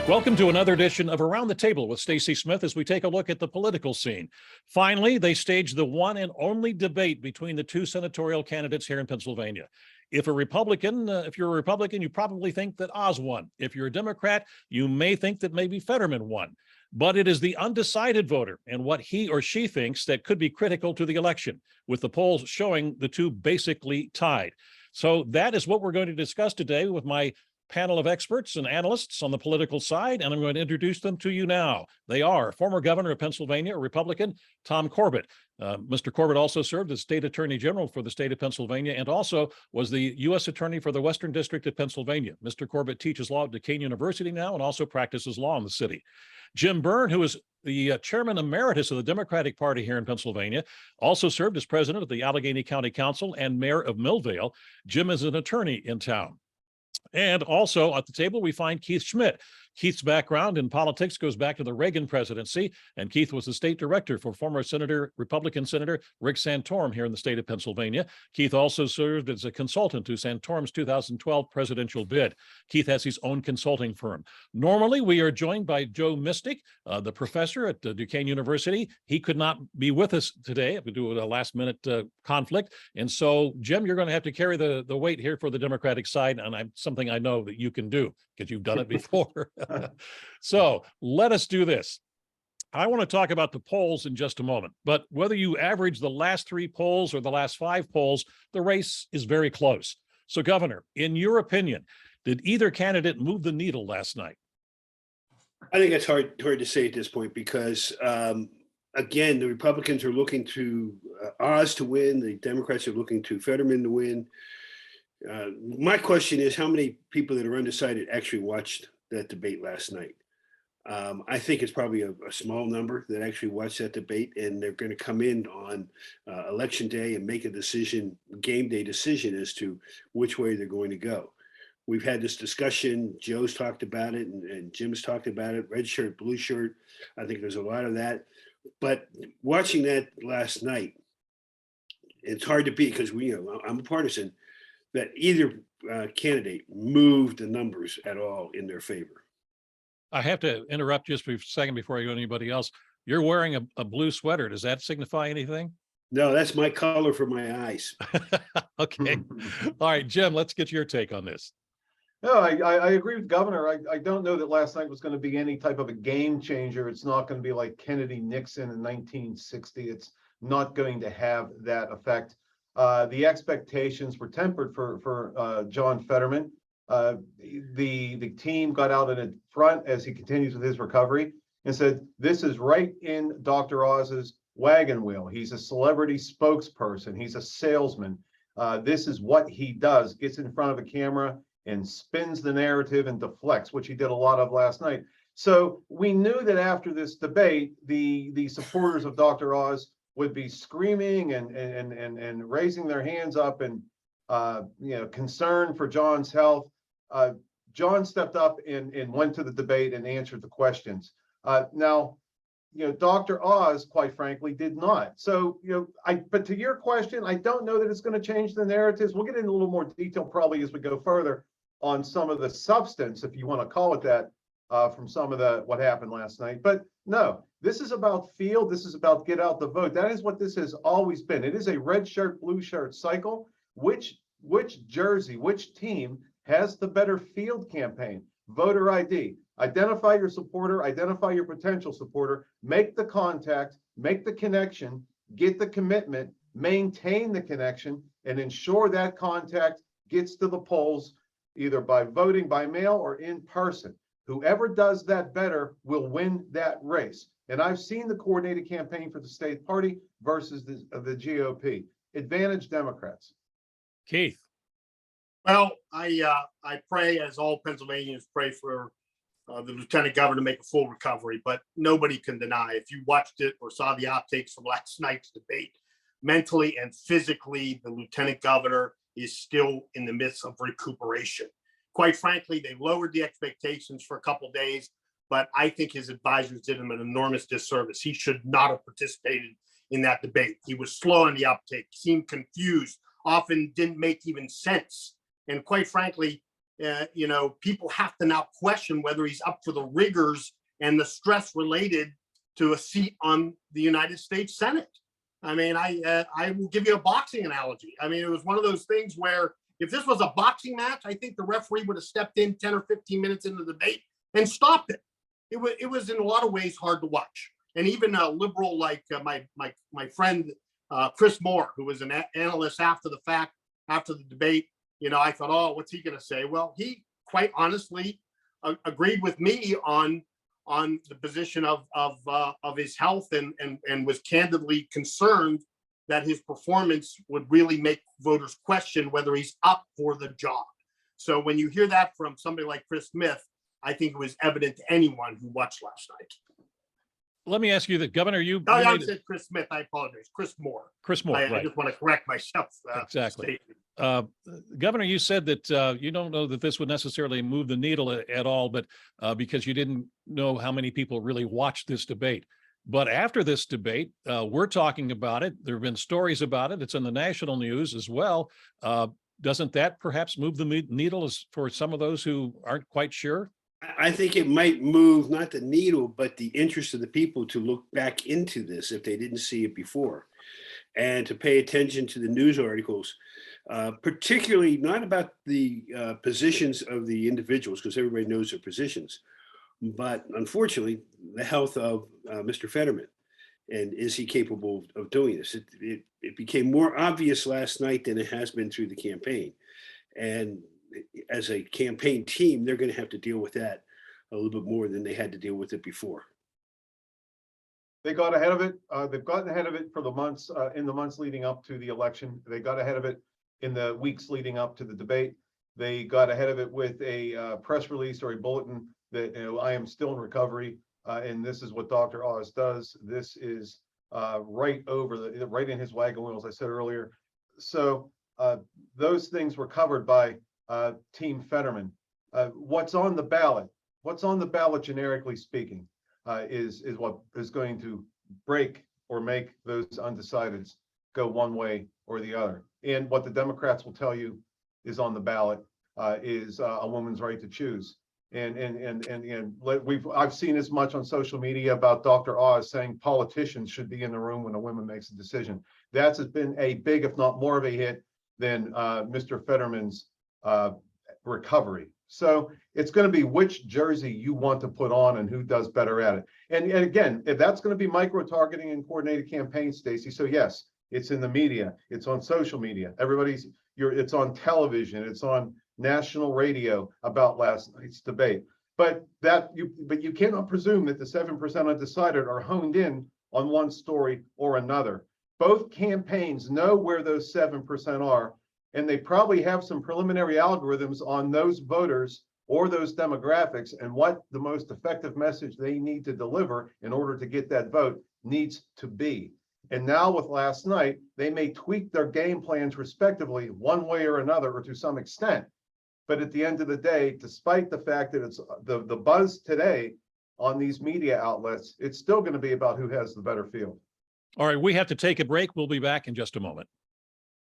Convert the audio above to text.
Welcome to another edition of Around the Table with Stacy Smith as we take a look at the political scene. Finally, they staged the one and only debate between the two senatorial candidates here in Pennsylvania. If you're a Republican, you probably think that Oz won. If you're a Democrat, you may think that maybe Fetterman won. But it is the undecided voter and what he or she thinks that could be critical to the election, with the polls showing the two basically tied. So that is what we're going to discuss today with my panel of experts and analysts on the political side, and I'm going to introduce them to you now. They are former governor of Pennsylvania, a Republican, Tom Corbett. Mr. Corbett also served as state attorney general for the state of Pennsylvania and also was the U.S. attorney for the Western District of Pennsylvania. Mr. Corbett teaches law at Duquesne University now and also practices law in the city. Jim Byrne, who is the chairman emeritus of the Democratic Party here in Pennsylvania, also served as president of the Allegheny County Council and mayor of Millvale. Jim is an attorney in town. And also at the table, we find Keith Schmidt. Keith's background in politics goes back to the Reagan presidency, and Keith was the state director for former Republican Senator Rick Santorum here in the state of Pennsylvania. Keith also served as a consultant to Santorum's 2012 presidential bid. Keith has his own consulting firm. Normally, we are joined by Joe Mistick, the professor at Duquesne University. He could not be with us today due to a last-minute conflict. And so, Jim, you're going to have to carry the weight here for the Democratic side, and something I know that you can do because you've done it before. So let us do this. I want to talk about the polls in just a moment, but whether you average the last three polls or the last five polls, the race is very close. So, Governor, in your opinion, did either candidate move the needle last night? I think it's hard to say at this point because, again, the Republicans are looking to Oz to win. The Democrats are looking to Fetterman to win. My question is, how many people that are undecided actually watched that debate last night? I think it's probably a small number that actually watched that debate, and they're going to come in on election day and make a decision, game day decision as to which way they're going to go. We've had this discussion. Joe's talked about it, and Jim's talked about it. Red shirt, blue shirt. I think there's a lot of that. But watching that last night, it's hard to beat because I'm a partisan. That either candidate moved the numbers at all in their favor. I have to interrupt just for a second before I go to anybody else. You're wearing a blue sweater. Does that signify anything? No, that's my color for my eyes. Okay. All right, Jim, let's get your take on this. No, I agree with Governor. I don't know that last night was going to be any type of a game changer. It's not going to be like Kennedy Nixon in 1960. It's not going to have that effect. The expectations were tempered for John Fetterman. The team got out in front as he continues with his recovery and said, this is right in Dr. Oz's wagon wheel. He's a celebrity spokesperson. He's a salesman. This is what he does, gets in front of a camera and spins the narrative and deflects, which he did a lot of last night. So we knew that after this debate, the supporters of Dr. Oz would be screaming and raising their hands up and concern for John's health. John stepped up and went to the debate and answered the questions. Now, Dr. Oz, quite frankly, did not. So, but to your question, I don't know that it's going to change the narratives. We'll get into a little more detail probably as we go further on some of the substance, if you want to call it that, from some of what happened last night. But no, this is about field. This is about get out the vote. That is what this has always been. It is a red shirt, blue shirt cycle. Which jersey, which team has the better field campaign? Voter ID. Identify your supporter, identify your potential supporter, make the contact, make the connection, get the commitment, maintain the connection, and ensure that contact gets to the polls either by voting by mail or in person. Whoever does that better will win that race. And I've seen the coordinated campaign for the state party versus the GOP. Advantage Democrats. Keith. Well, I pray, as all Pennsylvanians pray, for the lieutenant governor to make a full recovery, but nobody can deny, if you watched it or saw the outtakes from last night's debate, mentally and physically, the lieutenant governor is still in the midst of recuperation. Quite frankly, they lowered the expectations for a couple of days, but I think his advisors did him an enormous disservice. He should not have participated in that debate. He was slow on the uptake, seemed confused, often didn't make even sense. And quite frankly, people have to now question whether he's up for the rigors and the stress related to a seat on the United States Senate. I mean, I will give you a boxing analogy. I mean, it was one of those things where if this was a boxing match, I think the referee would have stepped in 10 or 15 minutes into the debate and stopped it. It was in a lot of ways hard to watch. And even a liberal like my friend Chris Moore, who was an analyst after the fact, after the debate, I thought, oh, what's he going to say? Well, he quite honestly agreed with me on the position of his health and was candidly concerned that his performance would really make voters question whether he's up for the job. So when you hear that from somebody like Chris Smith, I think it was evident to anyone who watched last night. Let me ask you that, Governor, I said Chris Smith. I apologize. Chris Moore. Chris Moore, I right. just want to correct myself. Exactly. Governor, you said that you don't know that this would necessarily move the needle at all, but because you didn't know how many people really watched this debate. But after this debate, we're talking about it. There have been stories about it. It's in the national news as well. Doesn't that perhaps move the needle for some of those who aren't quite sure? I think it might move not the needle, but the interest of the people to look back into this if they didn't see it before, and to pay attention to the news articles, particularly not about the positions of the individuals, because everybody knows their positions, but unfortunately, the health of Mr. Fetterman, and is he capable of doing this? It became more obvious last night than it has been through the campaign, and as a campaign team, they're going to have to deal with that a little bit more than they had to deal with it before. They got ahead of it. They've gotten ahead of it for the months, in the months leading up to the election. They got ahead of it in the weeks leading up to the debate. They got ahead of it with a press release or a bulletin that, I am still in recovery, and this is what Dr. Oz does. This is right in his wagon wheel, as I said earlier. So those things were covered by Team Fetterman. What's on the ballot? What's on the ballot, generically speaking, is what is going to break or make those undecideds go one way or the other. And what the Democrats will tell you is on the ballot is a woman's right to choose. I've seen as much on social media about Dr. Oz saying politicians should be in the room when a woman makes a decision. That's been a big, if not more of a hit than Mr. Fetterman's recovery. So it's going to be which jersey you want to put on and who does better at it. And again, if that's going to be micro-targeting and coordinated campaigns, Stacy. So yes, it's in the media, it's on social media, it's on television, it's on national radio about last night's debate. But you cannot presume that the 7% undecided are honed in on one story or another. Both campaigns know where those 7% are, and they probably have some preliminary algorithms on those voters or those demographics and what the most effective message they need to deliver in order to get that vote needs to be. And now with last night, they may tweak their game plans respectively one way or another or to some extent. But at the end of the day, despite the fact that it's the buzz today on these media outlets, it's still going to be about who has the better field. All right, we have to take a break. We'll be back in just a moment.